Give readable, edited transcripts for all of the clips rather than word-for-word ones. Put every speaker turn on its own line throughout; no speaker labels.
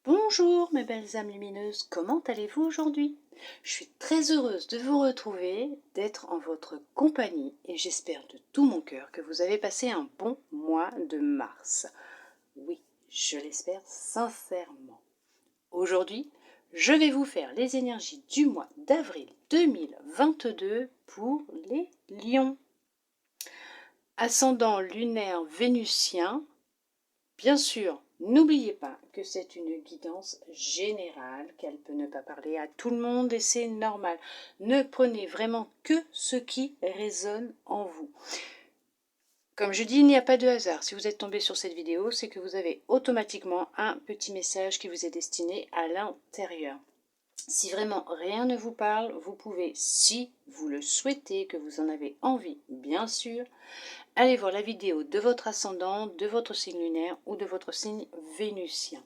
Bonjour mes belles âmes lumineuses, comment allez-vous aujourd'hui? Je suis très heureuse de vous retrouver, d'être en votre compagnie et j'espère de tout mon cœur que vous avez passé un bon mois de mars. Oui, je l'espère sincèrement. Aujourd'hui, je vais vous faire les énergies du mois d'avril 2022 pour les lions. Ascendant lunaire vénusien. Bien sûr, n'oubliez pas que c'est une guidance générale, qu'elle peut ne pas parler à tout le monde et c'est normal. Ne prenez vraiment que ce qui résonne en vous. Comme je dis, il n'y a pas de hasard. Si vous êtes tombé sur cette vidéo, c'est que vous avez automatiquement un petit message qui vous est destiné à l'intérieur. Si vraiment rien ne vous parle, vous pouvez, si vous le souhaitez, que vous en avez envie, bien sûr, allez voir la vidéo de votre ascendant, de votre signe lunaire ou de votre signe vénusien.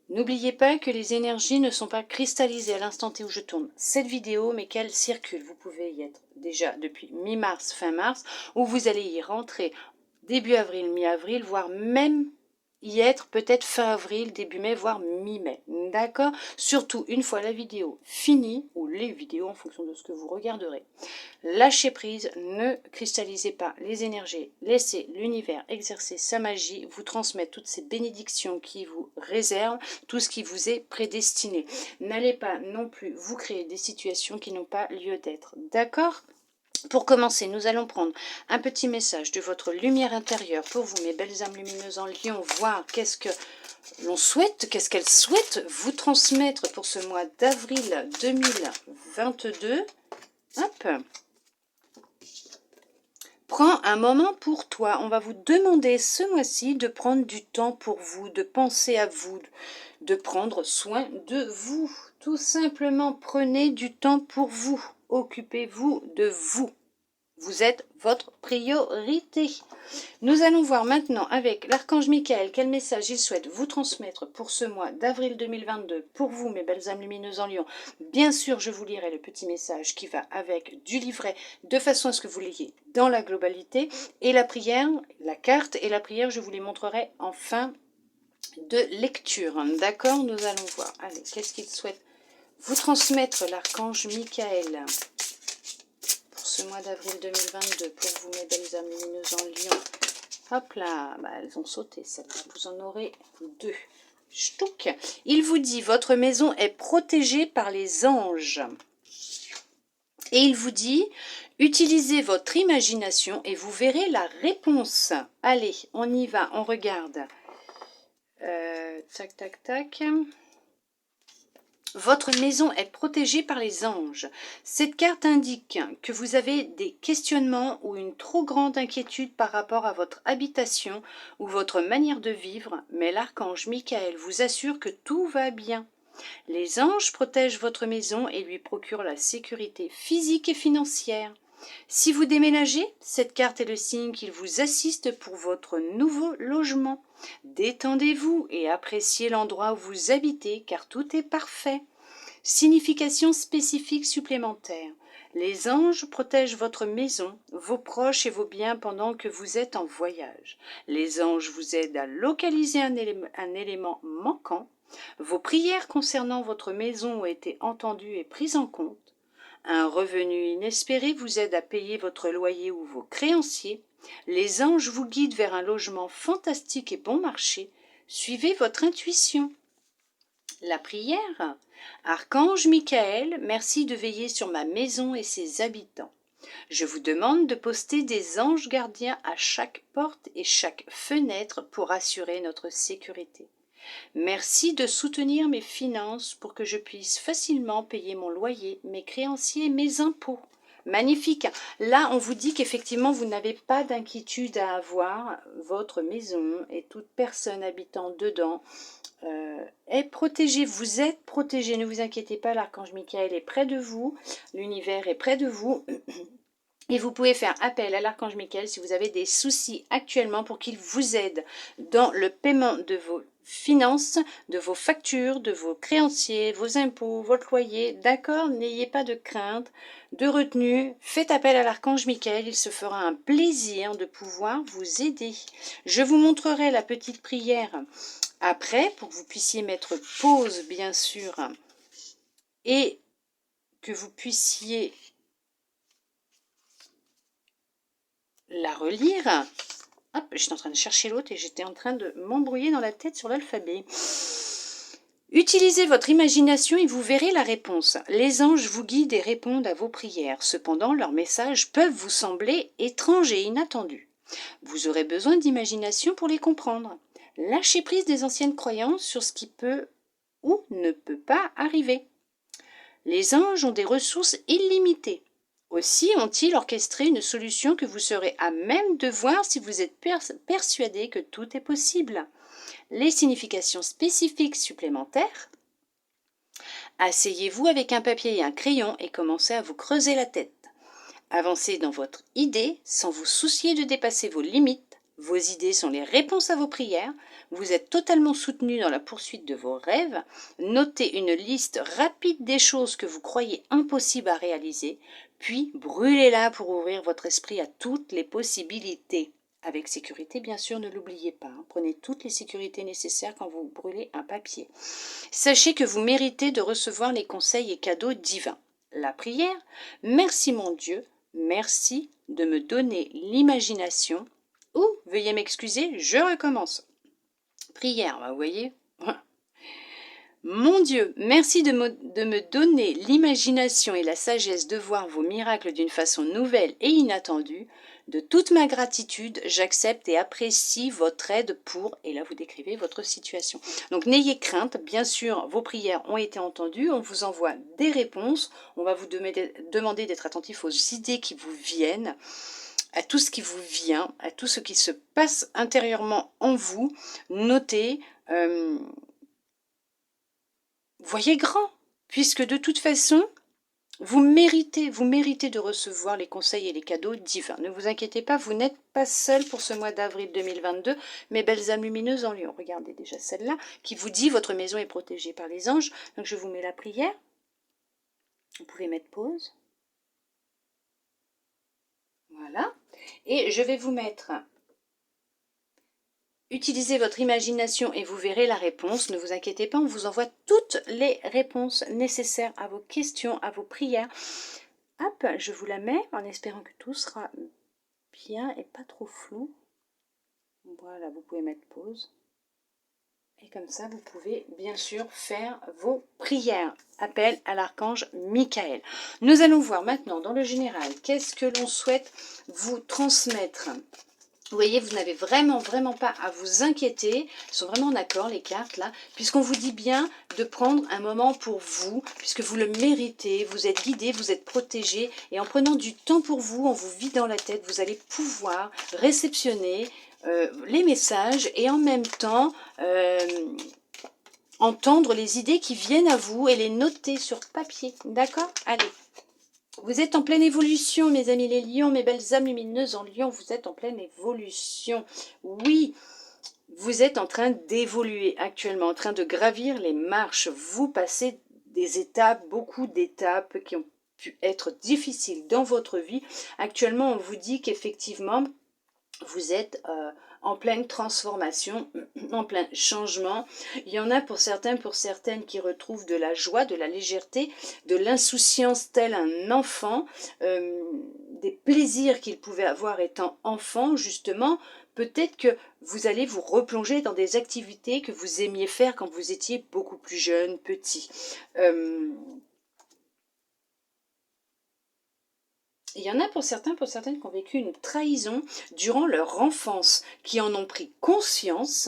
N'oubliez pas que les énergies ne sont pas cristallisées à l'instant T où je tourne cette vidéo, mais qu'elles circulent. Vous pouvez y être déjà depuis mi-mars, fin mars, ou vous allez y rentrer début avril, mi-avril, voire même y être peut-être fin avril, début mai, voire mi-mai. D'accord? Surtout une fois la vidéo finie, ou les vidéos en fonction de ce que vous regarderez. Lâchez prise, ne cristallisez pas les énergies, laissez l'univers exercer sa magie, vous transmettre toutes ces bénédictions qui vous réservent, tout ce qui vous est prédestiné. N'allez pas non plus vous créer des situations qui n'ont pas lieu d'être. D'accord ? Pour commencer, nous allons prendre un petit message de votre lumière intérieure pour vous, mes belles âmes lumineuses en lion, voir qu'est-ce que l'on souhaite, qu'est-ce qu'elle souhaite vous transmettre pour ce mois d'avril 2022. Hop. Prends un moment pour toi. On va vous demander ce mois-ci de prendre du temps pour vous, de penser à vous, de prendre soin de vous. Tout simplement, prenez du temps pour vous. Occupez-vous de vous. Vous êtes votre priorité. Nous allons voir maintenant avec l'archange Michael quel message il souhaite vous transmettre pour ce mois d'avril 2022 pour vous, mes belles âmes lumineuses en lion. Bien sûr, je vous lirai le petit message qui va avec du livret de façon à ce que vous l'ayez dans la globalité. Et la prière, la carte et la prière, je vous les montrerai en fin de lecture. D'accord? Nous allons voir. Allez, qu'est-ce qu'il souhaite vous transmettre, l'archange Michael, pour ce mois d'avril 2022 pour vous, mes belles âmes lumineuses en lion. Hop là, bah, elles ont sauté celles-là, vous en aurez deux. Ch'touk. Il vous dit, votre maison est protégée par les anges. Et il vous dit, utilisez votre imagination et vous verrez la réponse. Allez, on y va, on regarde. Tac, tac, tac. Votre maison est protégée par les anges. Cette carte indique que vous avez des questionnements ou une trop grande inquiétude par rapport à votre habitation ou votre manière de vivre, mais l'archange Michael vous assure que tout va bien. Les anges protègent votre maison et lui procurent la sécurité physique et financière. Si vous déménagez, cette carte est le signe qu'il vous assiste pour votre nouveau logement. Détendez-vous et appréciez l'endroit où vous habitez car tout est parfait. Signification spécifique supplémentaire. Les anges protègent votre maison, vos proches et vos biens pendant que vous êtes en voyage. Les anges vous aident à localiser un élément manquant. Vos prières concernant votre maison ont été entendues et prises en compte. Un revenu inespéré vous aide à payer votre loyer ou vos créanciers. Les anges vous guident vers un logement fantastique et bon marché. Suivez votre intuition. La prière. Archange Michael, merci de veiller sur ma maison et ses habitants. Je vous demande de poster des anges gardiens à chaque porte et chaque fenêtre pour assurer notre sécurité. Merci de soutenir mes finances pour que je puisse facilement payer mon loyer, mes créanciers et mes impôts. Magnifique. Là, on vous dit qu'effectivement, vous n'avez pas d'inquiétude à avoir. Votre maison et toute personne habitant dedans est protégée. Vous êtes protégé. Ne vous inquiétez pas, l'archange Michael est près de vous. L'univers est près de vous. Et vous pouvez faire appel à l'archange Michael si vous avez des soucis actuellement pour qu'il vous aide dans le paiement de vos finances, de vos factures, de vos créanciers, vos impôts, votre loyer. D'accord? N'ayez pas de crainte, de retenue. Faites appel à l'archange Michael. Il se fera un plaisir de pouvoir vous aider. Je vous montrerai la petite prière Après, pour que vous puissiez mettre pause, bien sûr, et que vous puissiez la relire. Hop, j'étais en train de chercher l'autre et j'étais en train de m'embrouiller dans la tête sur l'alphabet. Utilisez votre imagination et vous verrez la réponse. Les anges vous guident et répondent à vos prières. Cependant, leurs messages peuvent vous sembler étranges et inattendus. Vous aurez besoin d'imagination pour les comprendre. Lâchez prise des anciennes croyances sur ce qui peut ou ne peut pas arriver. Les anges ont des ressources illimitées. Aussi ont-ils orchestré une solution que vous serez à même de voir si vous êtes persuadé que tout est possible. Les significations spécifiques supplémentaires. Asseyez-vous avec un papier et un crayon et commencez à vous creuser la tête. Avancez dans votre idée sans vous soucier de dépasser vos limites. Vos idées sont les réponses à vos prières. Vous êtes totalement soutenu dans la poursuite de vos rêves. Notez une liste rapide des choses que vous croyez impossibles à réaliser, puis brûlez-la pour ouvrir votre esprit à toutes les possibilités. Avec sécurité, bien sûr, ne l'oubliez pas. Prenez toutes les sécurités nécessaires quand vous brûlez un papier. Sachez que vous méritez de recevoir les conseils et cadeaux divins. La prière, merci mon Dieu, merci de me donner l'imagination. Ou, veuillez m'excuser, je recommence. Prière, vous voyez. Mon Dieu, merci de me donner l'imagination et la sagesse de voir vos miracles d'une façon nouvelle et inattendue. De toute ma gratitude, j'accepte et apprécie votre aide pour, et là vous décrivez votre situation. Donc n'ayez crainte, bien sûr, vos prières ont été entendues, on vous envoie des réponses, on va vous demander d'être attentif aux idées qui vous viennent, à tout ce qui vous vient, à tout ce qui se passe intérieurement en vous. Notez, voyez grand, puisque de toute façon, vous méritez de recevoir les conseils et les cadeaux divins. Ne vous inquiétez pas, vous n'êtes pas seul pour ce mois d'avril 2022. Mes belles âmes lumineuses en lion, regardez déjà celle-là, qui vous dit votre maison est protégée par les anges. Donc je vous mets la prière. Vous pouvez mettre pause. Voilà. Et je vais vous mettre... Utilisez votre imagination et vous verrez la réponse. Ne vous inquiétez pas, on vous envoie toutes les réponses nécessaires à vos questions, à vos prières. Hop, je vous la mets en espérant que tout sera bien et pas trop flou. Voilà, vous pouvez mettre pause. Et comme ça, vous pouvez bien sûr faire vos prières. Appel à l'archange Michael. Nous allons voir maintenant dans le général, qu'est-ce que l'on souhaite vous transmettre. Vous voyez, vous n'avez vraiment pas à vous inquiéter. Ils sont vraiment d'accord, les cartes, là. Puisqu'on vous dit bien de prendre un moment pour vous, puisque vous le méritez. Vous êtes guidé, vous êtes protégé. Et en prenant du temps pour vous, en vous vidant la tête, vous allez pouvoir réceptionner les messages et en même temps entendre les idées qui viennent à vous et les noter sur papier. D'accord? Allez. Vous êtes en pleine évolution, mes amis les lions, mes belles âmes lumineuses en lion, vous êtes en pleine évolution. Oui, vous êtes en train d'évoluer actuellement, en train de gravir les marches. Vous passez des étapes, beaucoup d'étapes qui ont pu être difficiles dans votre vie. Actuellement, on vous dit qu'effectivement, vous êtes en pleine transformation, en plein changement. Il y en a pour certains, pour certaines qui retrouvent de la joie, de la légèreté, de l'insouciance tel un enfant, des plaisirs qu'ils pouvaient avoir étant enfant, justement. Peut-être que vous allez vous replonger dans des activités que vous aimiez faire quand vous étiez beaucoup plus jeune, petit. Il y en a pour certains, pour certaines qui ont vécu une trahison durant leur enfance, qui en ont pris conscience,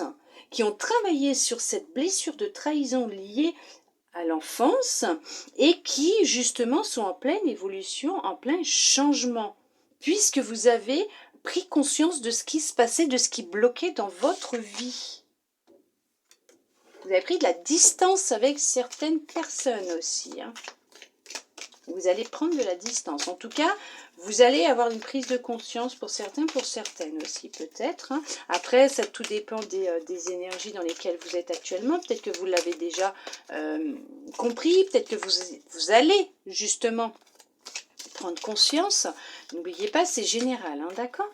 qui ont travaillé sur cette blessure de trahison liée à l'enfance et qui justement sont en pleine évolution, en plein changement, puisque vous avez pris conscience de ce qui se passait, de ce qui bloquait dans votre vie. Vous avez pris de la distance avec certaines personnes aussi, hein. Vous allez prendre de la distance. En tout cas, vous allez avoir une prise de conscience pour certains, pour certaines aussi peut-être. Hein. Après, ça tout dépend des énergies dans lesquelles vous êtes actuellement. Peut-être que vous l'avez déjà compris. Peut-être que vous allez justement prendre conscience. N'oubliez pas, c'est général, hein, d'accord?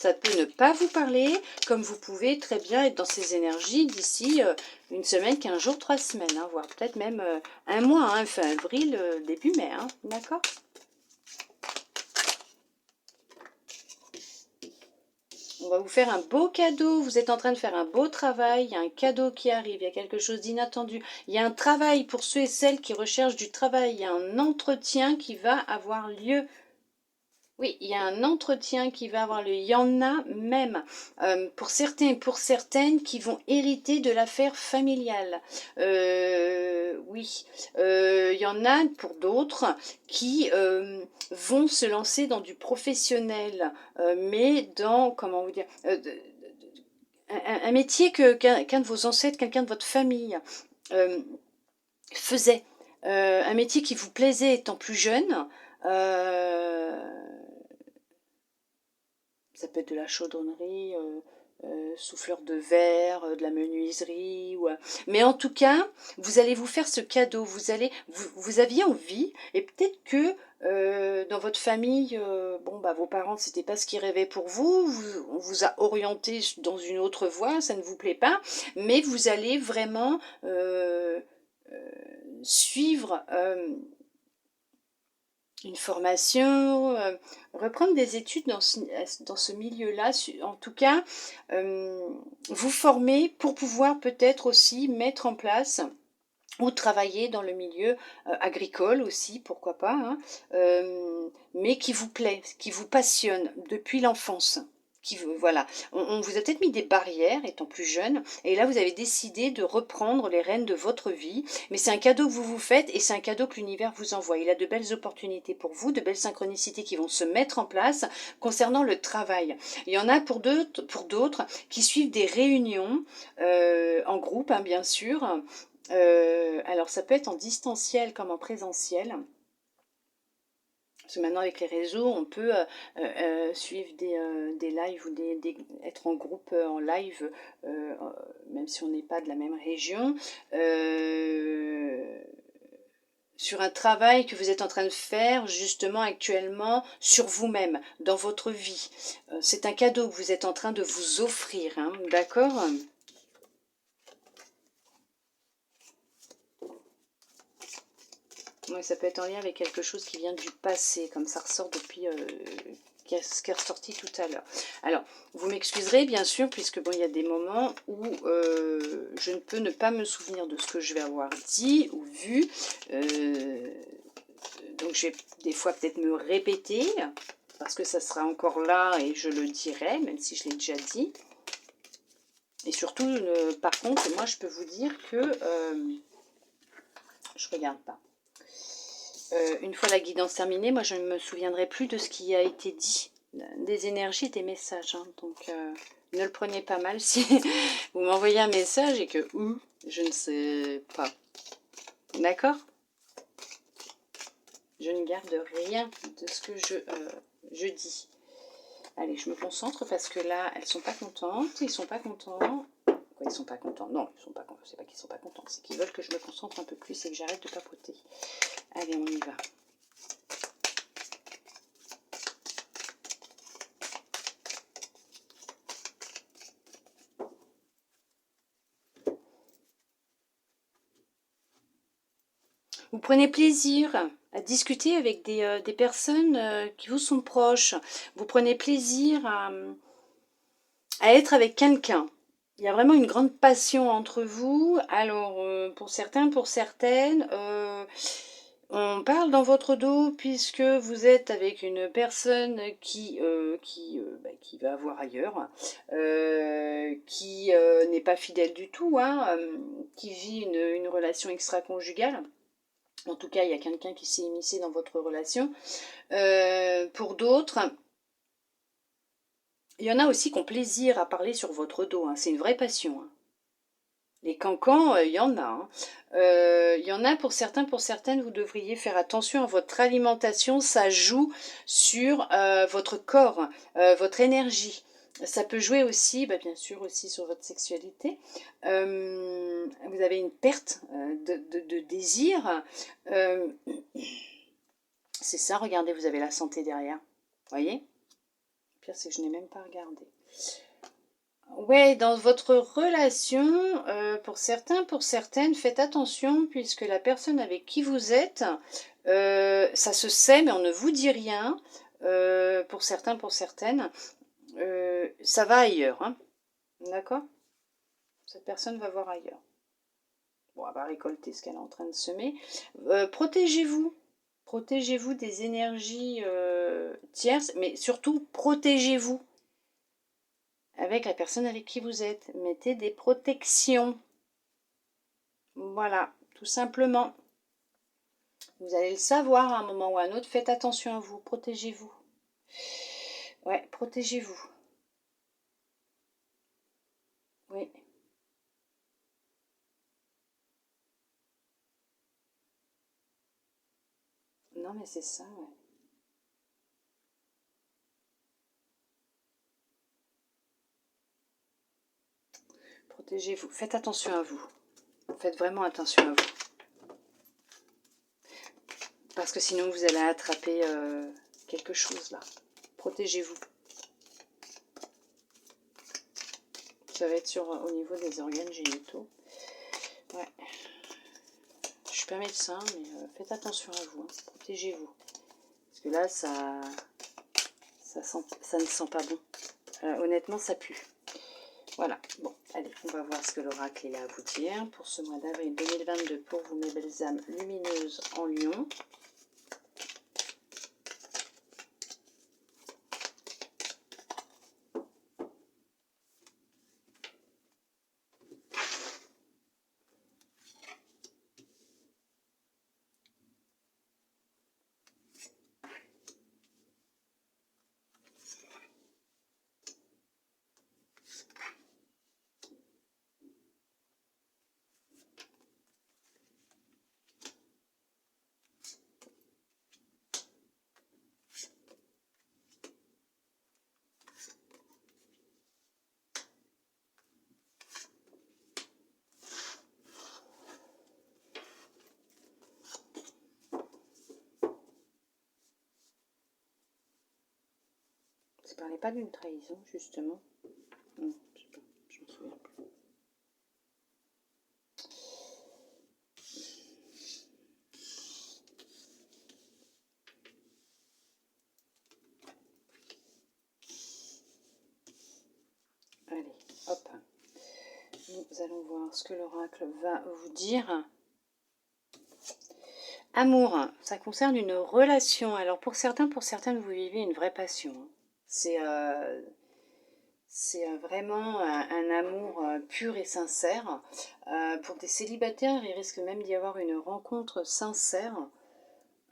ça peut ne pas vous parler, comme vous pouvez très bien être dans ces énergies d'ici une semaine, 15 jours, 3 semaines, hein, voire peut-être même un mois, hein, fin avril, début mai, hein, d'accord? On va vous faire un beau cadeau, vous êtes en train de faire un beau travail, il y a un cadeau qui arrive, il y a quelque chose d'inattendu. Il y a un travail pour ceux et celles qui recherchent du travail, il y a un entretien qui va avoir lieu. Oui, il y a un entretien qui va avoir lieu. Il y en a même pour certains et pour certaines qui vont hériter de l'affaire familiale. Oui, il y en a pour d'autres qui vont se lancer dans du professionnel, mais dans, comment vous dire, un métier qu'un de vos ancêtres, quelqu'un de votre famille euh, faisait. Un métier qui vous plaisait étant plus jeune. Ça peut être de la chaudronnerie, souffleur de verre, de la menuiserie. Mais en tout cas, vous allez vous faire ce cadeau. Vous aviez envie, et peut-être que dans votre famille, bon, bah, vos parents, c'était pas ce qu'ils rêvaient pour vous. On vous a orienté dans une autre voie, ça ne vous plaît pas. Mais vous allez vraiment suivre une formation, reprendre des études dans ce milieu-là, en tout cas, vous former pour pouvoir peut-être aussi mettre en place ou travailler dans le milieu agricole aussi, pourquoi pas, hein, mais qui vous plaît, qui vous passionne depuis l'enfance. Voilà, on vous a peut-être mis des barrières étant plus jeune, et là vous avez décidé de reprendre les rênes de votre vie, mais c'est un cadeau que vous vous faites, et c'est un cadeau que l'univers vous envoie. Il a de belles opportunités pour vous, de belles synchronicités qui vont se mettre en place concernant le travail. Il y en a pour d'autres qui suivent des réunions en groupe, hein, bien sûr. Alors ça peut être en distanciel comme en présentiel. Parce que maintenant avec les réseaux, on peut suivre des lives ou être en groupe en live, même si on n'est pas de la même région. Sur un travail que vous êtes en train de faire justement actuellement sur vous-même, dans votre vie. C'est un cadeau que vous êtes en train de vous offrir, hein, d'accord ? Oui, ça peut être en lien avec quelque chose qui vient du passé, comme ça ressort depuis ce qui est ressorti tout à l'heure. Alors, vous m'excuserez bien sûr, puisque bon, il y a des moments où je ne peux ne pas me souvenir de ce que je vais avoir dit ou vu. Donc, je vais des fois peut-être me répéter, parce que ça sera encore là et je le dirai, même si je l'ai déjà dit. Et surtout, par contre, moi je peux vous dire que je regarde pas. Une fois la guidance terminée, moi je ne me souviendrai plus de ce qui a été dit, des énergies, des messages. Hein. Donc ne le prenez pas mal si vous m'envoyez un message et que je ne sais pas. D'accord? Je ne garde rien de ce que je dis. Allez, je me concentre parce que là, elles sont pas contentes, ils sont pas contents. Pourquoi ils sont pas contents? Non, ils sont pas contents. C'est pas qu'ils sont pas contents, c'est qu'ils veulent que je me concentre un peu plus et que j'arrête de papoter. Allez, on y va. Vous prenez plaisir à discuter avec des personnes qui vous sont proches. Vous prenez plaisir à être avec quelqu'un. Il y a vraiment une grande passion entre vous. Alors, pour certains, pour certaines, on parle dans votre dos puisque vous êtes avec une personne qui va avoir ailleurs, qui n'est pas fidèle du tout, hein, qui vit une relation extra-conjugale. En tout cas, il y a quelqu'un qui s'est immiscé dans votre relation. Pour d'autres, il y en a aussi qui ont plaisir à parler sur votre dos. Hein. C'est une vraie passion. Hein. Les cancans, il y en a. Hein. Il y en a pour certains, pour certaines, vous devriez faire attention à votre alimentation. Ça joue sur votre corps, votre énergie. Ça peut jouer aussi, bien sûr, aussi sur votre sexualité. Vous avez une perte de désir. C'est ça, regardez, vous avez la santé derrière. Voyez ? pire, c'est que je n'ai même pas regardé. Ouais, dans votre relation, pour certains, pour certaines, faites attention puisque la personne avec qui vous êtes, ça se sait, mais on ne vous dit rien. Pour certains, pour certaines, ça va ailleurs, hein. D'accord? Cette personne va voir ailleurs. Bon, elle va récolter ce qu'elle est en train de semer. Protégez-vous. Protégez-vous des énergies tierces, mais surtout, protégez-vous avec la personne avec qui vous êtes. Mettez des protections. Voilà, tout simplement. Vous allez le savoir à un moment ou à un autre. Faites attention à vous. Protégez-vous. Ouais, protégez-vous. Oui. Non, mais c'est ça, ouais. Protégez-vous. Faites attention à vous. Faites vraiment attention à vous. Parce que sinon, vous allez attraper quelque chose, là. Protégez-vous. Ça va être au niveau des organes génitaux. Ouais. Je suis pas médecin, mais faites attention à vous. Hein. Protégez-vous. Parce que là, ça ne sent pas bon. Honnêtement, ça pue. Voilà. Bon, allez, on va voir ce que l'oracle est à vous dire pour ce mois d'avril 2022 pour vous, mes belles âmes lumineuses en Lion. Ça parlait pas d'une trahison, justement. Non, je sais pas, je me souviens plus. Allez, hop. Nous allons voir ce que l'oracle va vous dire. Amour, ça concerne une relation. Alors pour certains, pour certaines, vous vivez une vraie passion. C'est vraiment un amour pur et sincère. Pour des célibataires, il risque même d'y avoir une rencontre sincère.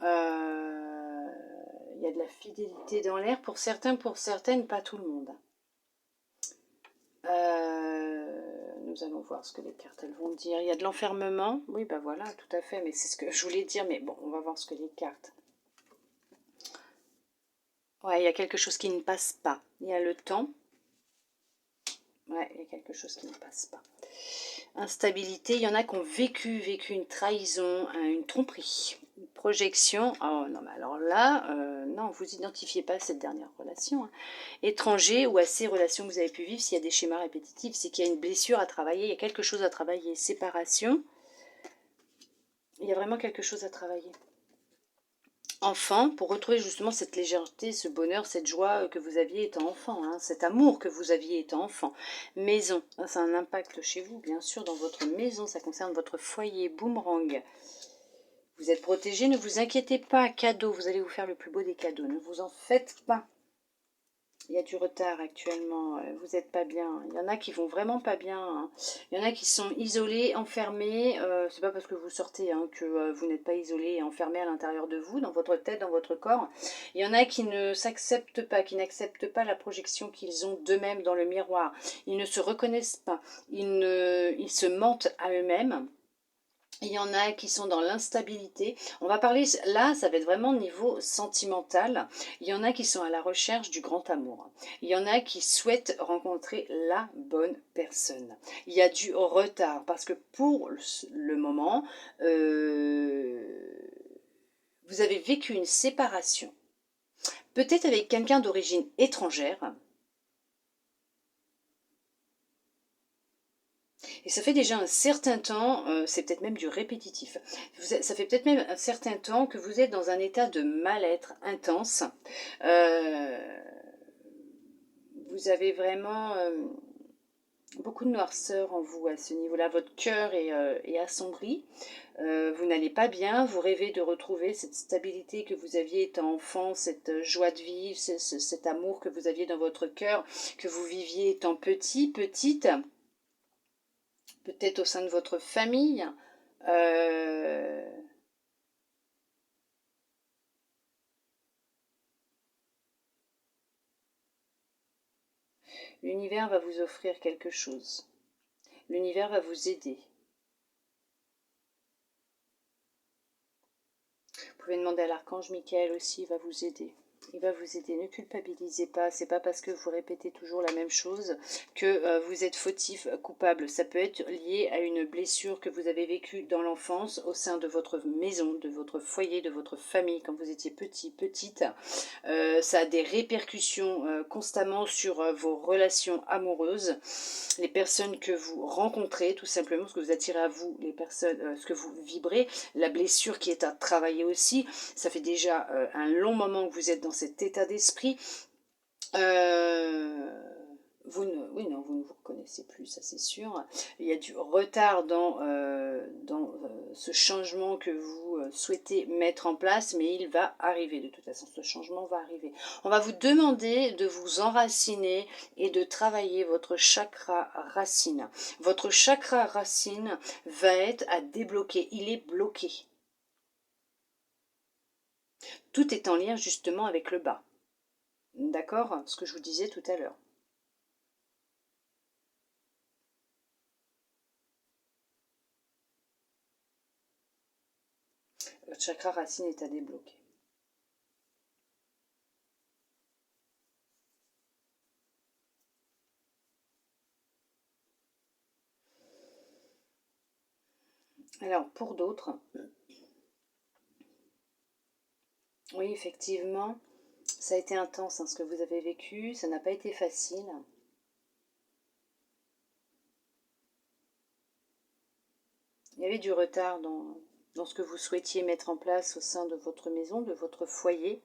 Il y a de la fidélité dans l'air. Pour certains, pour certaines, pas tout le monde. Nous allons voir ce que les cartes elles vont dire. Il y a de l'enfermement. Oui, bah voilà, tout à fait. Mais c'est ce que je voulais dire. Mais bon, on va voir ce que les cartes. Ouais, il y a quelque chose qui ne passe pas. Il y a le temps. Ouais, il y a quelque chose qui ne passe pas. Instabilité, il y en a qui ont vécu une trahison, une tromperie, une projection. Oh non, mais alors là, non, vous identifiez pas cette dernière relation. Hein. Étranger ou à ces relations que vous avez pu vivre, s'il y a des schémas répétitifs, c'est qu'il y a une blessure à travailler, il y a quelque chose à travailler. Séparation, il y a vraiment quelque chose à travailler. Enfant, pour retrouver justement cette légèreté, ce bonheur, cette joie que vous aviez étant enfant, hein, cet amour que vous aviez étant enfant. Maison, ça a un impact chez vous, bien sûr, dans votre maison, ça concerne votre foyer, boomerang. Vous êtes protégé, ne vous inquiétez pas, cadeau, vous allez vous faire le plus beau des cadeaux, ne vous en faites pas. Il y a du retard actuellement, vous n'êtes pas bien. Il y en a qui vont vraiment pas bien. Hein. Il y en a qui sont isolés, enfermés. C'est pas parce que vous sortez hein, que vous n'êtes pas isolé et enfermé à l'intérieur de vous, dans votre tête, dans votre corps. Il y en a qui ne s'acceptent pas, qui n'acceptent pas la projection qu'ils ont d'eux-mêmes dans le miroir. Ils ne se reconnaissent pas. Ils se mentent à eux-mêmes. Il y en a qui sont dans l'instabilité. On va parler, là, ça va être vraiment au niveau sentimental. Il y en a qui sont à la recherche du grand amour. Il y en a qui souhaitent rencontrer la bonne personne. Il y a du retard parce que pour le moment, vous avez vécu une séparation. Peut-être avec quelqu'un d'origine étrangère. Et ça fait déjà un certain temps, c'est peut-être même du répétitif. Ça fait peut-être même un certain temps que vous êtes dans un état de mal-être intense. Euh, vous avez vraiment beaucoup de noirceur en vous à ce niveau-là. Votre cœur est assombri. Vous n'allez pas bien. Vous rêvez de retrouver cette stabilité que vous aviez étant enfant, cette joie de vivre, cet amour que vous aviez dans votre cœur, que vous viviez étant petit, petite. Peut-être au sein de votre famille. Euh, L'univers va vous offrir quelque chose. L'univers va vous aider. Vous pouvez demander à l'archange Michael aussi, il va vous aider. Il va vous aider. Ne culpabilisez pas. C'est pas parce que vous répétez toujours la même chose que vous êtes fautif, coupable. Ça peut être lié à une blessure que vous avez vécue dans l'enfance, au sein de votre maison, de votre foyer, de votre famille, quand vous étiez petit, petite. Ça a des répercussions constamment sur vos relations amoureuses, les personnes que vous rencontrez, tout simplement, ce que vous attirez à vous, les personnes, ce que vous vibrez, la blessure qui est à travailler aussi. Ça fait déjà un long moment que vous êtes dans cet état d'esprit. Euh, oui, non, vous ne vous reconnaissez plus, ça c'est sûr. Il y a du retard dans ce changement que vous souhaitez mettre en place, mais il va arriver. De toute façon, ce changement va arriver. On va vous demander de vous enraciner et de travailler votre chakra racine. Votre chakra racine va être à débloquer. Il est bloqué. Tout est en lien justement avec le bas. D'accord? Ce que je vous disais tout à l'heure. Le chakra racine est à débloquer. Alors, pour d'autres, oui, effectivement, ça a été intense ce que vous avez vécu, ça n'a pas été facile. Il y avait du retard dans ce que vous souhaitiez mettre en place au sein de votre maison, de votre foyer.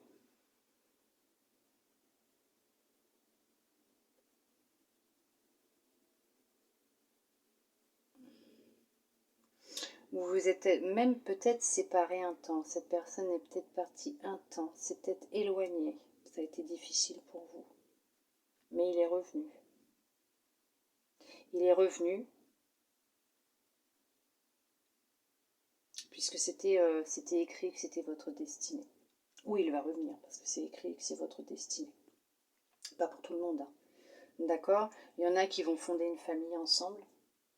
Vous vous êtes même peut-être séparé un temps. Cette personne est peut-être partie un temps, c'est peut-être éloigné. Ça a été difficile pour vous. Mais il est revenu. Il est revenu puisque c'était écrit que c'était votre destinée. Ou il va revenir parce que c'est écrit que c'est votre destinée. Pas pour tout le monde, hein. D'accord? Il y en a qui vont fonder une famille ensemble,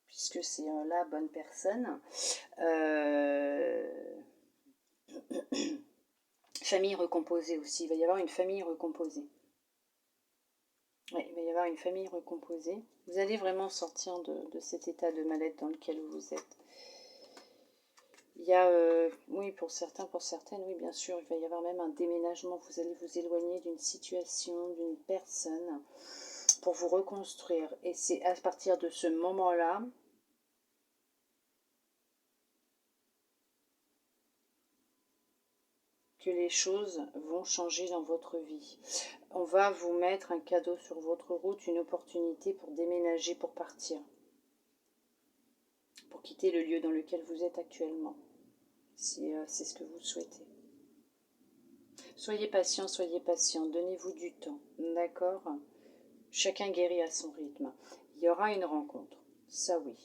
puisque c'est la bonne personne. Euh, Famille recomposée aussi. Il va y avoir une famille recomposée. Oui, il va y avoir une famille recomposée. Vous allez vraiment sortir de cet état de mal-être dans lequel vous êtes. Il y a, oui, pour certains, pour certaines, oui, bien sûr, il va y avoir même un déménagement. Vous allez vous éloigner d'une situation, d'une personne pour vous reconstruire. Et c'est à partir de ce moment-là que les choses vont changer dans votre vie. On va vous mettre un cadeau sur votre route, une opportunité pour déménager, pour partir, pour quitter le lieu dans lequel vous êtes actuellement. C'est ce que vous souhaitez. Soyez patient, donnez-vous du temps, d'accord? Chacun guérit à son rythme. Il y aura une rencontre, ça oui.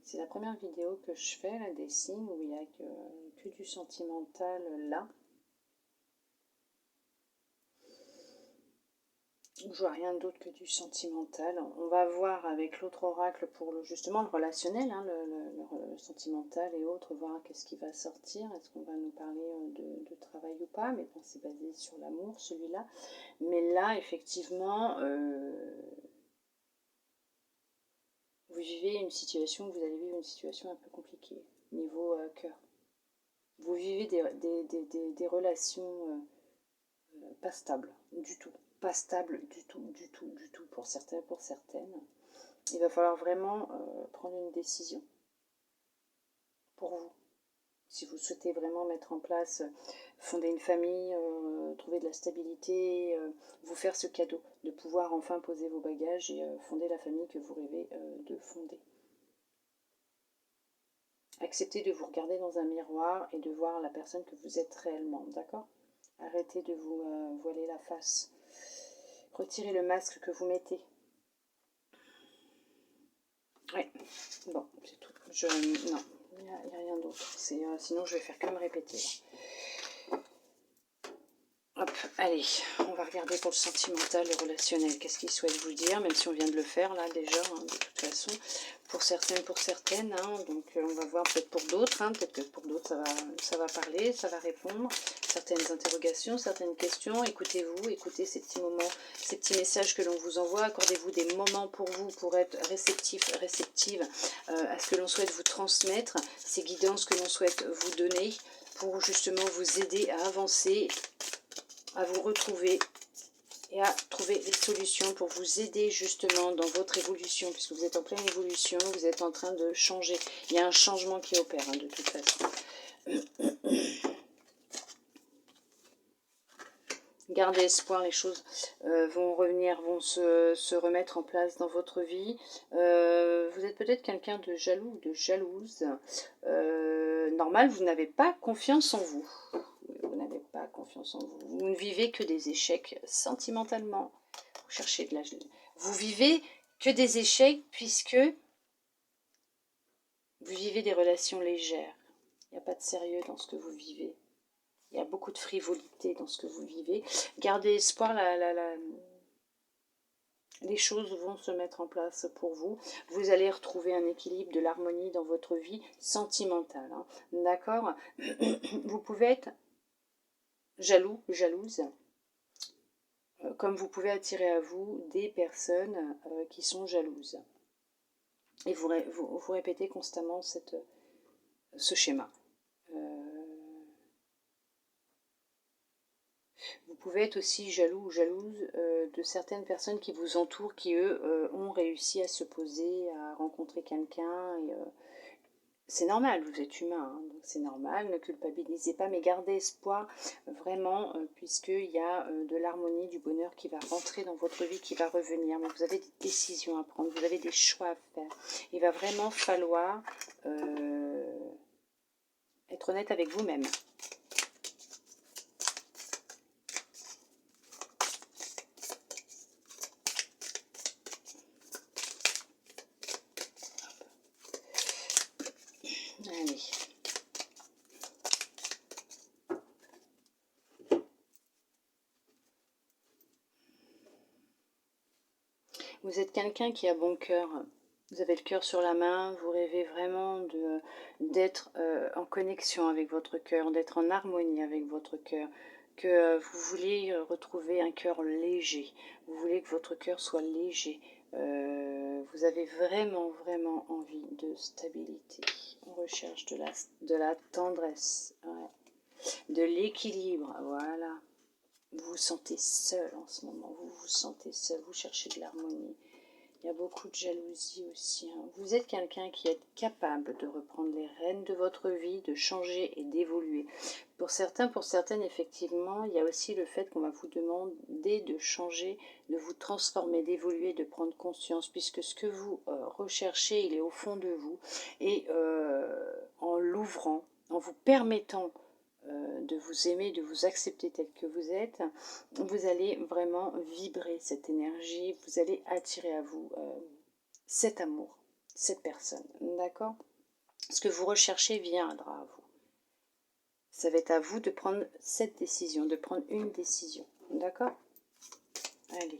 C'est la première vidéo que je fais, là, des signes, où il n'y a que du sentimental là. Je vois rien d'autre que du sentimental. On va voir avec l'autre oracle pour justement le relationnel, hein, le sentimental et autres, voir qu'est-ce qui va sortir. Est-ce qu'on va nous parler de travail ou pas? Mais bon, c'est basé sur l'amour, celui-là. Mais là, effectivement, Vous vivez une situation, vous allez vivre une situation un peu compliquée, niveau cœur. Vous vivez des relations pas stables, du tout. Pas stables du tout, du tout, du tout, pour certains, pour certaines. Il va falloir vraiment prendre une décision pour vous. Si vous souhaitez vraiment mettre en place, fonder une famille, trouver de la stabilité, vous faire ce cadeau, de pouvoir enfin poser vos bagages et fonder la famille que vous rêvez de fonder. Acceptez de vous regarder dans un miroir et de voir la personne que vous êtes réellement, d'accord? Arrêtez de vous voiler la face. Retirez le masque que vous mettez. Ouais, bon, c'est tout. Non, il n'y a rien d'autre. Sinon, je vais faire que me répéter. Hop, allez, on va regarder pour le sentimental, le relationnel. Qu'est-ce qu'il souhaite vous dire, même si on vient de le faire là déjà, hein, de toute façon. Pour certains, pour certaines, hein, donc on va voir peut-être pour d'autres, hein, peut-être que pour d'autres ça va parler, ça va répondre. Certaines interrogations, certaines questions. Écoutez-vous, écoutez ces petits moments, ces petits messages que l'on vous envoie. Accordez-vous des moments pour vous, pour être réceptif, réceptive à ce que l'on souhaite vous transmettre, ces guidances que l'on souhaite vous donner, pour justement vous aider à avancer, à vous retrouver et à trouver des solutions pour vous aider justement dans votre évolution, puisque vous êtes en pleine évolution, vous êtes en train de changer. Il y a un changement qui opère, hein, de toute façon. Gardez espoir, les choses vont revenir, vont se remettre en place dans votre vie. Vous êtes peut-être quelqu'un de jaloux ou de jalouse. Normal, vous n'avez pas confiance en vous. Vous n'avez pas confiance en vous. Vous ne vivez que des échecs sentimentalement. Vous cherchez de la... Vous vivez que des échecs puisque vous vivez des relations légères. Il n'y a pas de sérieux dans ce que vous vivez. Il y a beaucoup de frivolité dans ce que vous vivez. Gardez espoir, les choses vont se mettre en place pour vous. Vous allez retrouver un équilibre, de l'harmonie dans votre vie sentimentale. Hein. D'accord? Vous pouvez être jaloux, jalouse, comme vous pouvez attirer à vous des personnes qui sont jalouses. Et vous répétez constamment ce schéma. Vous pouvez être aussi jaloux ou jalouse de certaines personnes qui vous entourent, qui eux ont réussi à se poser, à rencontrer quelqu'un. C'est normal, vous êtes humain, hein, donc c'est normal, ne culpabilisez pas, mais gardez espoir vraiment, puisqu'il y a de l'harmonie, du bonheur qui va rentrer dans votre vie, qui va revenir. Mais vous avez des décisions à prendre, vous avez des choix à faire. Il va vraiment falloir être honnête avec vous-même. Allez. Vous êtes quelqu'un qui a bon cœur. Vous avez le cœur sur la main, vous rêvez vraiment d'être en connexion avec votre cœur, d'être en harmonie avec votre cœur, que vous voulez retrouver un cœur léger, vous voulez que votre cœur soit léger, vous avez vraiment, vraiment envie de stabilité, on recherche de la tendresse, ouais. De l'équilibre, voilà. Vous vous sentez seul en ce moment, vous vous sentez seul, vous cherchez de l'harmonie. Il y a beaucoup de jalousie aussi. Hein. Vous êtes quelqu'un qui est capable de reprendre les rênes de votre vie, de changer et d'évoluer. Pour certains, pour certaines, effectivement, il y a aussi le fait qu'on va vous demander de changer, de vous transformer, d'évoluer, de prendre conscience, puisque ce que vous recherchez, il est au fond de vous. Et en l'ouvrant, en vous permettant de vous aimer, de vous accepter tel que vous êtes, vous allez vraiment vibrer cette énergie, vous allez attirer à vous cet amour, cette personne, d'accord? Ce que vous recherchez viendra à vous. Ça va être à vous de prendre cette décision, de prendre une décision, d'accord? Allez.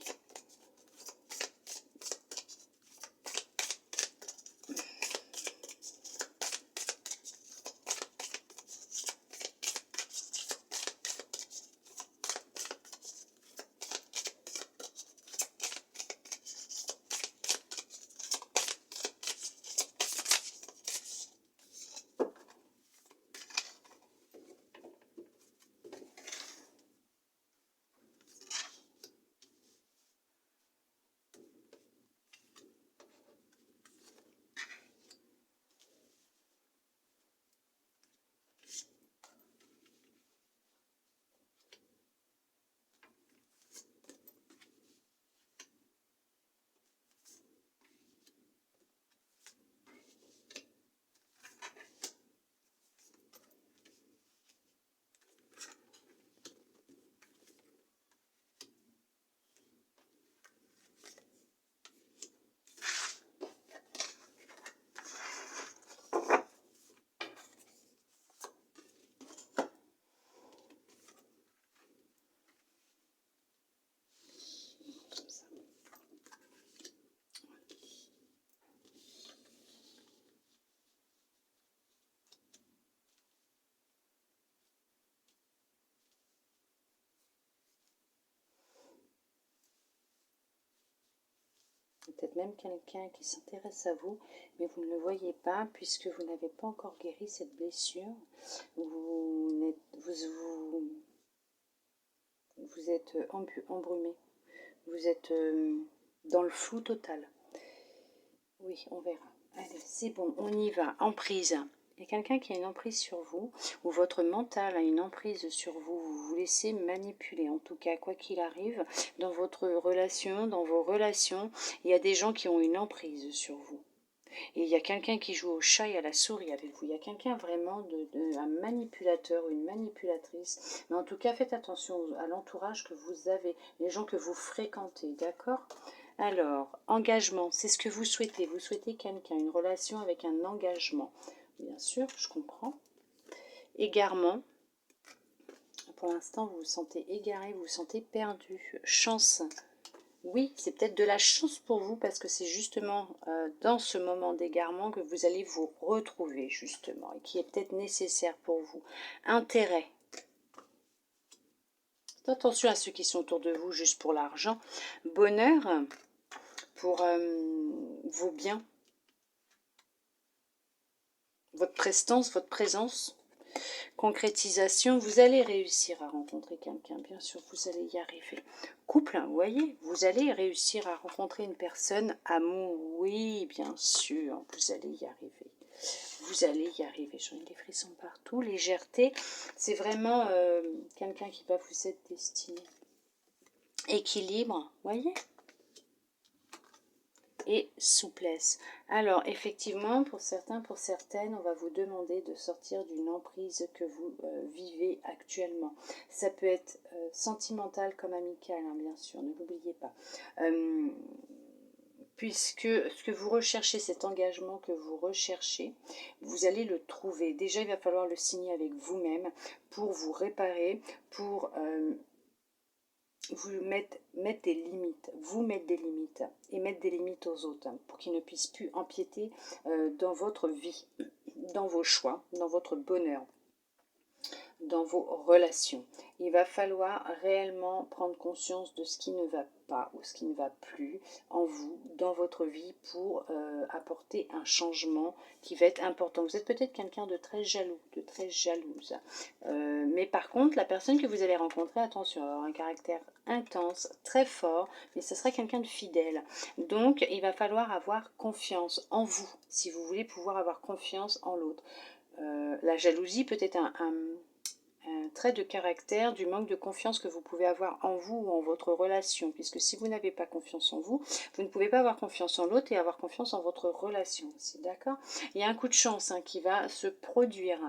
peut-être même quelqu'un qui s'intéresse à vous, mais vous ne le voyez pas puisque vous n'avez pas encore guéri cette blessure. Vous êtes embrumé, vous êtes dans le flou total. Oui, on verra. Allez, c'est bon, on y va. Emprise. Il y a quelqu'un qui a une emprise sur vous, ou votre mental a une emprise sur vous. Vous vous laissez manipuler, en tout cas, quoi qu'il arrive, dans votre relation, dans vos relations, il y a des gens qui ont une emprise sur vous. Et il y a quelqu'un qui joue au chat et à la souris avec vous. Il y a quelqu'un vraiment un manipulateur ou une manipulatrice. Mais en tout cas, faites attention à l'entourage que vous avez, les gens que vous fréquentez, d'accord ? Alors, engagement, c'est ce que vous souhaitez. Vous souhaitez quelqu'un, une relation avec un engagement. Bien sûr, je comprends. Égarement. Pour l'instant, vous vous sentez égaré, vous vous sentez perdu. Chance. Oui, c'est peut-être de la chance pour vous parce que c'est justement dans ce moment d'égarement que vous allez vous retrouver justement et qui est peut-être nécessaire pour vous. Intérêt. Faites attention à ceux qui sont autour de vous juste pour l'argent. Bonheur pour vos biens. Votre prestance, votre présence. Concrétisation, vous allez réussir à rencontrer quelqu'un, bien sûr, vous allez y arriver. Couple, vous voyez, vous allez réussir à rencontrer une personne. Amour, oui, bien sûr, vous allez y arriver. Vous allez y arriver, j'en ai des frissons partout. Légèreté, c'est vraiment quelqu'un qui va vous être destiné. Équilibre, voyez, et souplesse. Alors effectivement, pour certains, pour certaines, on va vous demander de sortir d'une emprise que vous vivez actuellement. Ça peut être sentimental comme amical, hein, bien sûr, ne l'oubliez pas. Puisque ce que vous recherchez, cet engagement que vous recherchez, vous allez le trouver. Déjà, il va falloir le signer avec vous-même pour vous réparer, pour vous mettre des limites, vous mettre des limites et mettre des limites aux autres pour qu'ils ne puissent plus empiéter dans votre vie, dans vos choix, dans votre bonheur, dans vos relations. Il va falloir réellement prendre conscience de ce qui ne va pas ou ce qui ne va plus en vous, dans votre vie, pour apporter un changement qui va être important. Vous êtes peut-être quelqu'un de très jaloux, de très jalouse. Mais par contre, la personne que vous allez rencontrer, attention, elle va avoir un caractère intense, très fort, mais ce sera quelqu'un de fidèle. Donc, il va falloir avoir confiance en vous, si vous voulez pouvoir avoir confiance en l'autre. La jalousie peut être un trait de caractère du manque de confiance que vous pouvez avoir en vous ou en votre relation, puisque si vous n'avez pas confiance en vous, vous ne pouvez pas avoir confiance en l'autre et avoir confiance en votre relation aussi, d'accord ? Il y a un coup de chance qui va se produire.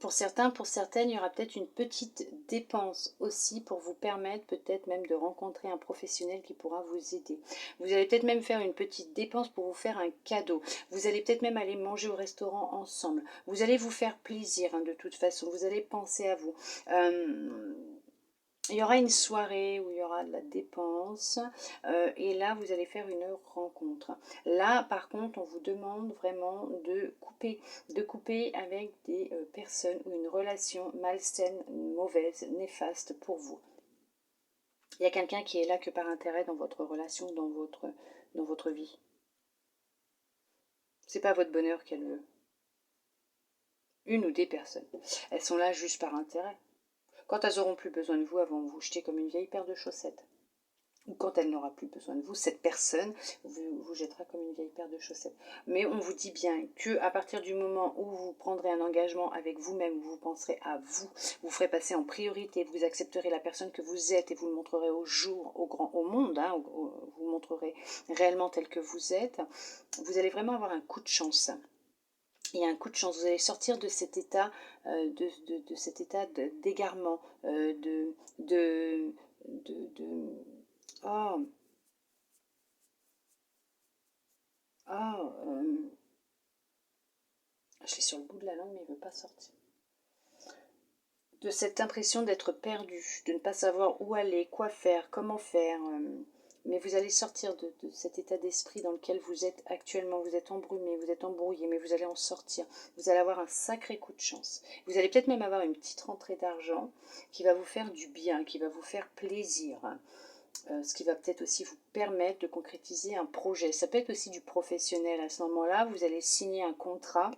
Pour certains, pour certaines, il y aura peut-être une petite dépense aussi pour vous permettre peut-être même de rencontrer un professionnel qui pourra vous aider. Vous allez peut-être même faire une petite dépense pour vous faire un cadeau. Vous allez peut-être même aller manger au restaurant ensemble. Vous allez vous faire plaisir de toute façon. Vous allez penser à vous. Il y aura une soirée où il y aura de la dépense et là vous allez faire une rencontre. Là par contre on vous demande vraiment de couper avec des personnes ou une relation malsaine, mauvaise, néfaste pour vous. Il y a quelqu'un qui est là que par intérêt dans votre relation, dans votre vie. C'est pas votre bonheur qu'elle veut. Une ou des personnes. Elles sont là juste par intérêt. Quand elles n'auront plus besoin de vous, elles vont vous jeter comme une vieille paire de chaussettes. Ou quand elle n'aura plus besoin de vous, cette personne vous jettera comme une vieille paire de chaussettes. Mais on vous dit bien qu'à partir du moment où vous prendrez un engagement avec vous-même, où vous penserez à vous, vous ferez passer en priorité, vous accepterez la personne que vous êtes et vous le montrerez au jour, au monde, hein, vous montrerez réellement tel que vous êtes, vous allez vraiment avoir un coup de chance. Il y a un coup de chance, vous allez sortir de cet état d'égarement, oh, je l'ai sur le bout de la langue mais il ne veut pas sortir. De cette impression d'être perdu, de ne pas savoir où aller, quoi faire, comment faire. Mais vous allez sortir de cet état d'esprit dans lequel vous êtes actuellement. Vous êtes embrumé, vous êtes embrouillé, mais vous allez en sortir. Vous allez avoir un sacré coup de chance. Vous allez peut-être même avoir une petite rentrée d'argent qui va vous faire du bien, qui va vous faire plaisir. ce qui va peut-être aussi vous permettre de concrétiser un projet. Ça peut être aussi du professionnel à ce moment-là. Vous allez signer un contrat,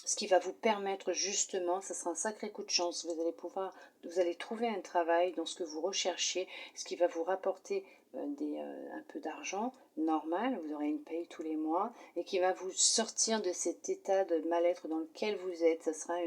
ce qui va vous permettre justement, ça sera un sacré coup de chance, vous allez trouver un travail dans ce que vous recherchez, ce qui va vous rapporter un peu d'argent normal, vous aurez une paye tous les mois, et qui va vous sortir de cet état de mal-être dans lequel vous êtes. Ça sera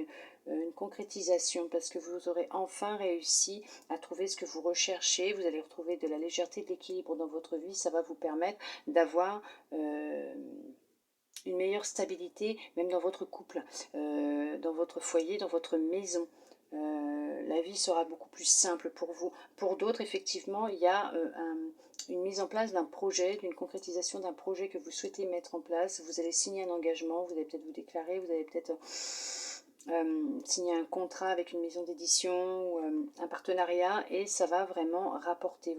une concrétisation parce que vous aurez enfin réussi à trouver ce que vous recherchez, vous allez retrouver de la légèreté, de l'équilibre dans votre vie, ça va vous permettre d'avoir une meilleure stabilité, même dans votre couple, dans votre foyer, dans votre maison. La vie sera beaucoup plus simple pour vous. Pour d'autres, effectivement, il y a une mise en place d'un projet, d'une concrétisation d'un projet que vous souhaitez mettre en place. Vous allez signer un engagement, vous allez peut-être vous déclarer, vous allez peut-être signer un contrat avec une maison d'édition ou un partenariat, et ça va vraiment rapporter.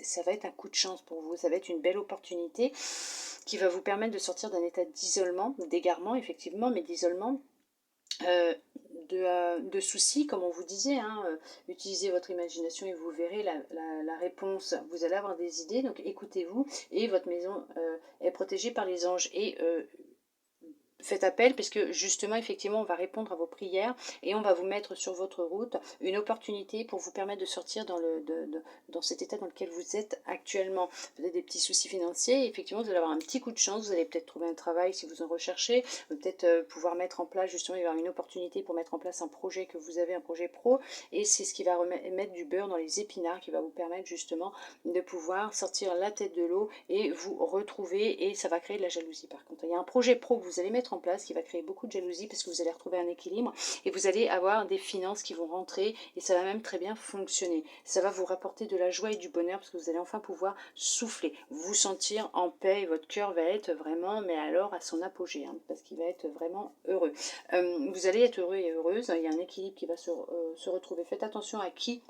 Ça va être un coup de chance pour vous, ça va être une belle opportunité qui va vous permettre de sortir d'un état d'isolement, d'égarement effectivement, mais d'isolement, de soucis, comme on vous disait, hein, utilisez votre imagination et vous verrez la réponse. Vous allez avoir des idées, donc écoutez-vous, et votre maison est protégée par les anges. Et faites appel, parce que justement, effectivement, on va répondre à vos prières et on va vous mettre sur votre route une opportunité pour vous permettre de sortir dans cet état dans lequel vous êtes actuellement. Vous avez des petits soucis financiers, et effectivement, vous allez avoir un petit coup de chance, vous allez peut-être trouver un travail si vous en recherchez, peut-être pouvoir mettre en place, justement, il va y avoir une opportunité pour mettre en place un projet que vous avez, un projet pro, et c'est ce qui va mettre du beurre dans les épinards, qui va vous permettre justement de pouvoir sortir la tête de l'eau et vous retrouver, et ça va créer de la jalousie par contre. Il y a un projet pro que vous allez mettre en place qui va créer beaucoup de jalousie parce que vous allez retrouver un équilibre et vous allez avoir des finances qui vont rentrer, et ça va même très bien fonctionner. Ça va vous rapporter de la joie et du bonheur parce que vous allez enfin pouvoir souffler, vous sentir en paix, et votre cœur va être vraiment, mais alors à son apogée, hein, parce qu'il va être vraiment heureux. Vous allez être heureux et heureuse, il y a un équilibre qui va se retrouver. Faites attention à qui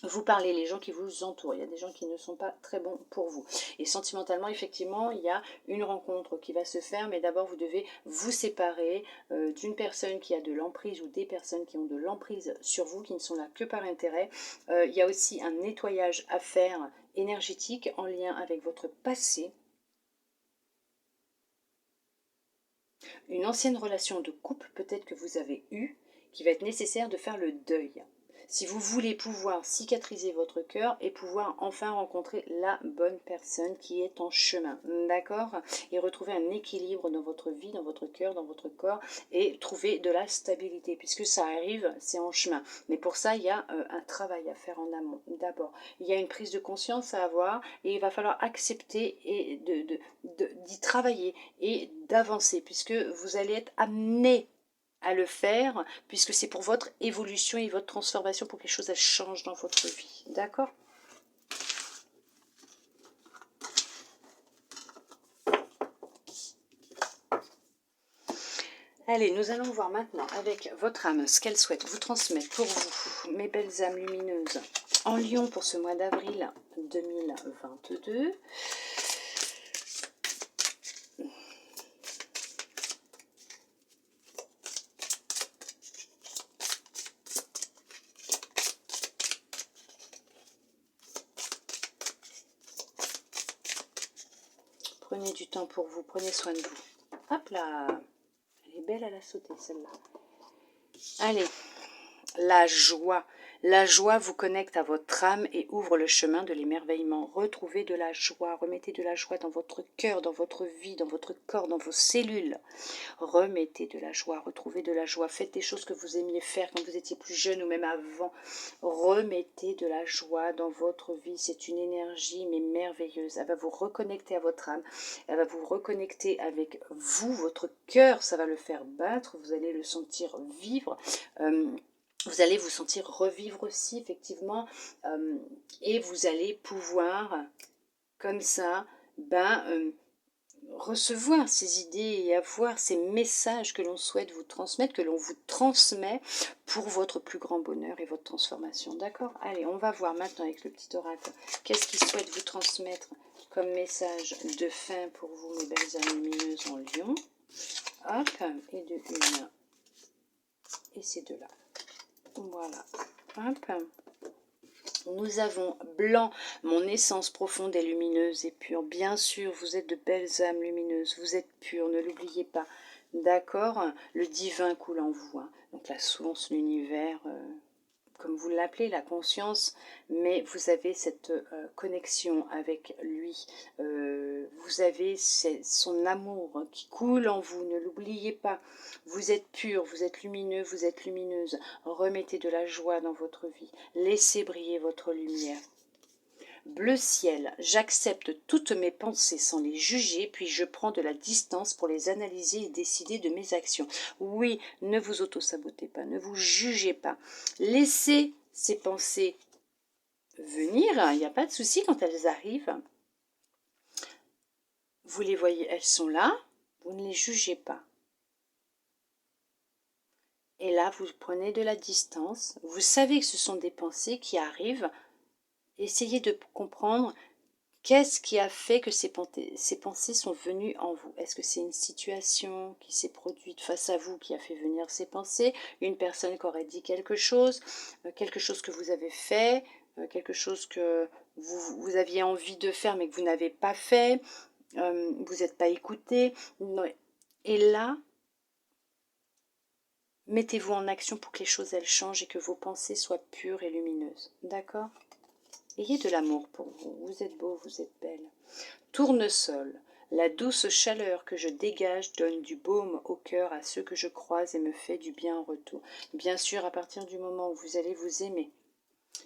vous parlez, les gens qui vous entourent. Il y a des gens qui ne sont pas très bons pour vous. Et sentimentalement, effectivement, il y a une rencontre qui va se faire, mais d'abord vous devez vous séparer d'une personne qui a de l'emprise, ou des personnes qui ont de l'emprise sur vous, qui ne sont là que par intérêt. Il y a aussi un nettoyage à faire énergétique en lien avec votre passé. Une ancienne relation de couple peut-être que vous avez eue, qui va être nécessaire de faire le deuil. Si vous voulez pouvoir cicatriser votre cœur et pouvoir enfin rencontrer la bonne personne qui est en chemin, d'accord? Et retrouver un équilibre dans votre vie, dans votre cœur, dans votre corps, et trouver de la stabilité, puisque ça arrive, c'est en chemin. Mais pour ça, il y a un travail à faire en amont. D'abord, il y a une prise de conscience à avoir, et il va falloir accepter et d'y travailler et d'avancer, puisque vous allez être amené à le faire, puisque c'est pour votre évolution et votre transformation, pour que les choses elles changent dans votre vie. D'accord? Allez, nous allons voir maintenant avec votre âme ce qu'elle souhaite vous transmettre pour vous, mes belles âmes lumineuses, en Lion pour ce mois d'avril 2022. Prenez du temps pour vous, prenez soin de vous. Hop là, elle est belle, elle a sauté celle-là. Allez, la joie. La joie vous connecte à votre âme et ouvre le chemin de l'émerveillement. Retrouvez de la joie, remettez de la joie dans votre cœur, dans votre vie, dans votre corps, dans vos cellules. Remettez de la joie, retrouvez de la joie. Faites des choses que vous aimiez faire quand vous étiez plus jeune ou même avant. Remettez de la joie dans votre vie. C'est une énergie mais merveilleuse. Elle va vous reconnecter à votre âme. Elle va vous reconnecter avec vous, votre cœur. Ça va le faire battre. Vous allez le sentir vivre. Vous allez vous sentir revivre aussi, effectivement, et vous allez pouvoir, comme ça, recevoir ces idées et avoir ces messages que l'on souhaite vous transmettre, que l'on vous transmet pour votre plus grand bonheur et votre transformation. D'accord? Allez, on va voir maintenant avec le petit oracle, qu'est-ce qu'il souhaite vous transmettre comme message de fin pour vous, mes belles âmes lumineuses en Lion. Hop, et de une, et ces deux-là. Voilà, Hop. Nous avons blanc, mon essence profonde et lumineuse et pure. Bien sûr, vous êtes de belles âmes lumineuses, vous êtes pures, ne l'oubliez pas. D'accord? Le divin coule en vous. Hein. Donc la source, l'univers, comme vous l'appelez, la conscience, mais vous avez cette connexion avec lui. Vous avez son amour qui coule en vous, ne l'oubliez pas. Vous êtes pur, vous êtes lumineux, vous êtes lumineuse. Remettez de la joie dans votre vie. Laissez briller votre lumière. Bleu ciel, j'accepte toutes mes pensées sans les juger, puis je prends de la distance pour les analyser et décider de mes actions. Oui, ne vous auto-sabotez pas, ne vous jugez pas. Laissez ces pensées venir, il n'y a pas de souci quand elles arrivent. Vous les voyez, elles sont là, vous ne les jugez pas. Et là, vous prenez de la distance, vous savez que ce sont des pensées qui arrivent. Essayez de comprendre qu'est-ce qui a fait que ces pensées sont venues en vous. Est-ce que c'est une situation qui s'est produite face à vous qui a fait venir ces pensées? Une personne qui aurait dit quelque chose que vous avez fait, quelque chose que vous aviez envie de faire mais que vous n'avez pas fait, vous n'êtes pas écouté. Et là, mettez-vous en action pour que les choses elles changent et que vos pensées soient pures et lumineuses. D'accord? Ayez de l'amour pour vous. Vous êtes beau, vous êtes belle. Tournesol. La douce chaleur que je dégage donne du baume au cœur à ceux que je croise et me fait du bien en retour. Bien sûr, à partir du moment où vous allez vous aimer,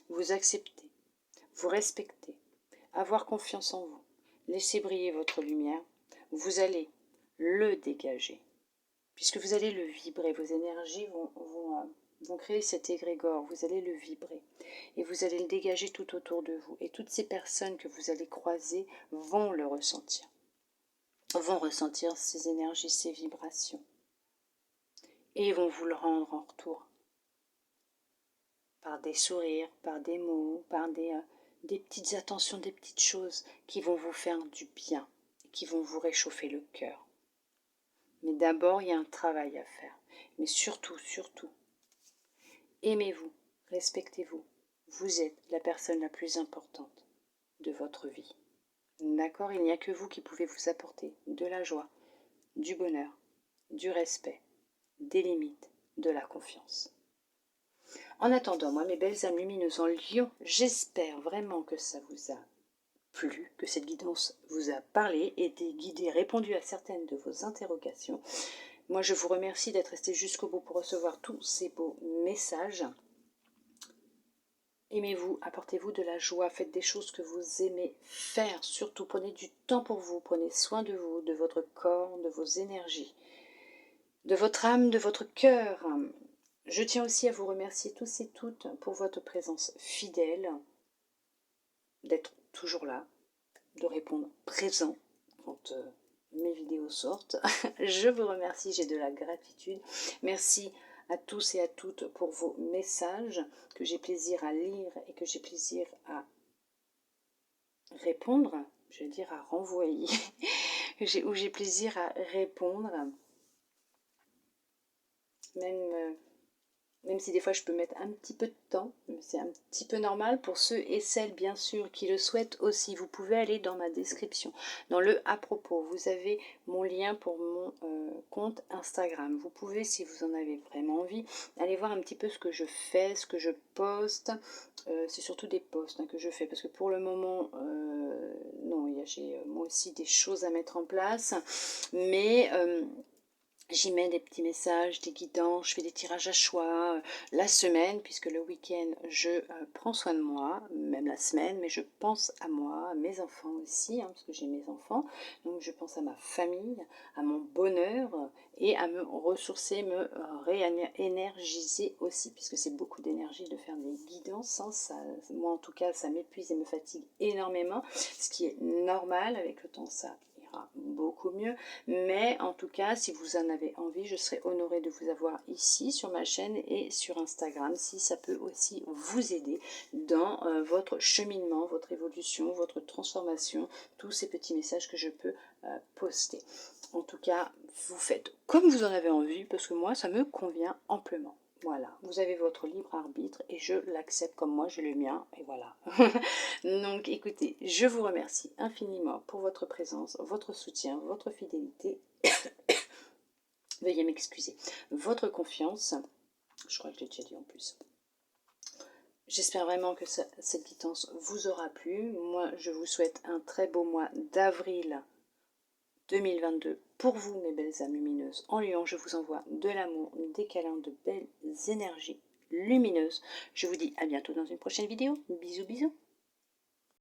vous accepter, vous respecter, avoir confiance en vous, laisser briller votre lumière, vous allez le dégager. Puisque vous allez le vibrer, vos énergies vont créer cet égrégore, vous allez le vibrer et vous allez le dégager tout autour de vous. Et toutes ces personnes que vous allez croiser vont le ressentir, vont ressentir ces énergies, ces vibrations et vont vous le rendre en retour par des sourires, par des mots, par des petites attentions, des petites choses qui vont vous faire du bien, qui vont vous réchauffer le cœur. Mais d'abord, il y a un travail à faire. Mais surtout, aimez-vous, respectez-vous. Vous êtes la personne la plus importante de votre vie. D'accord? Il n'y a que vous qui pouvez vous apporter de la joie, du bonheur, du respect, des limites, de la confiance. En attendant, moi, mes belles âmes lumineuses en Lion, j'espère vraiment que ça vous a plu, que cette guidance vous a parlé, été guidé, répondu à certaines de vos interrogations. Moi, je vous remercie d'être resté jusqu'au bout pour recevoir tous ces beaux messages. Aimez-vous, apportez-vous de la joie, faites des choses que vous aimez faire. Surtout, prenez du temps pour vous, prenez soin de vous, de votre corps, de vos énergies, de votre âme, de votre cœur. Je tiens aussi à vous remercier tous et toutes pour votre présence fidèle, d'être toujours là, de répondre présent quand mes vidéos sortent. Je vous remercie, j'ai de la gratitude. Merci à tous et à toutes pour vos messages que j'ai plaisir à lire et que j'ai plaisir à répondre, je veux dire à renvoyer, où j'ai plaisir à répondre, même si des fois je peux mettre un petit peu de temps, c'est un petit peu normal pour ceux et celles bien sûr qui le souhaitent aussi. Vous pouvez aller dans ma description, dans le à propos, vous avez mon lien pour mon compte Instagram. Vous pouvez, si vous en avez vraiment envie, aller voir un petit peu ce que je fais, ce que je poste. C'est surtout des posts que je fais parce que pour le moment, non, j'ai moi aussi des choses à mettre en place, mais j'y mets des petits messages, des guidances, je fais des tirages à choix la semaine, puisque le week-end, je prends soin de moi, même la semaine, mais je pense à moi, à mes enfants aussi, hein, parce que j'ai mes enfants, donc je pense à ma famille, à mon bonheur, et à me ressourcer, me réénergiser aussi, puisque c'est beaucoup d'énergie de faire des guidances, hein, ça, moi en tout cas, ça m'épuise et me fatigue énormément, ce qui est normal, avec le temps, ça beaucoup mieux, mais en tout cas si vous en avez envie, je serai honorée de vous avoir ici sur ma chaîne et sur Instagram si ça peut aussi vous aider dans votre cheminement, votre évolution, votre transformation, tous ces petits messages que je peux poster. En tout cas, vous faites comme vous en avez envie parce que moi ça me convient amplement. Voilà, vous avez votre libre arbitre et je l'accepte comme moi, j'ai le mien et voilà. Donc écoutez, je vous remercie infiniment pour votre présence, votre soutien, votre fidélité. Veuillez m'excuser. Votre confiance, je crois que je l'ai déjà dit en plus. J'espère vraiment que cette guidance vous aura plu. Moi, je vous souhaite un très beau mois d'avril 2022 pour vous, mes belles âmes lumineuses. En Lion, je vous envoie de l'amour, des câlins, de belles énergies lumineuses. Je vous dis à bientôt dans une prochaine vidéo. Bisous, bisous.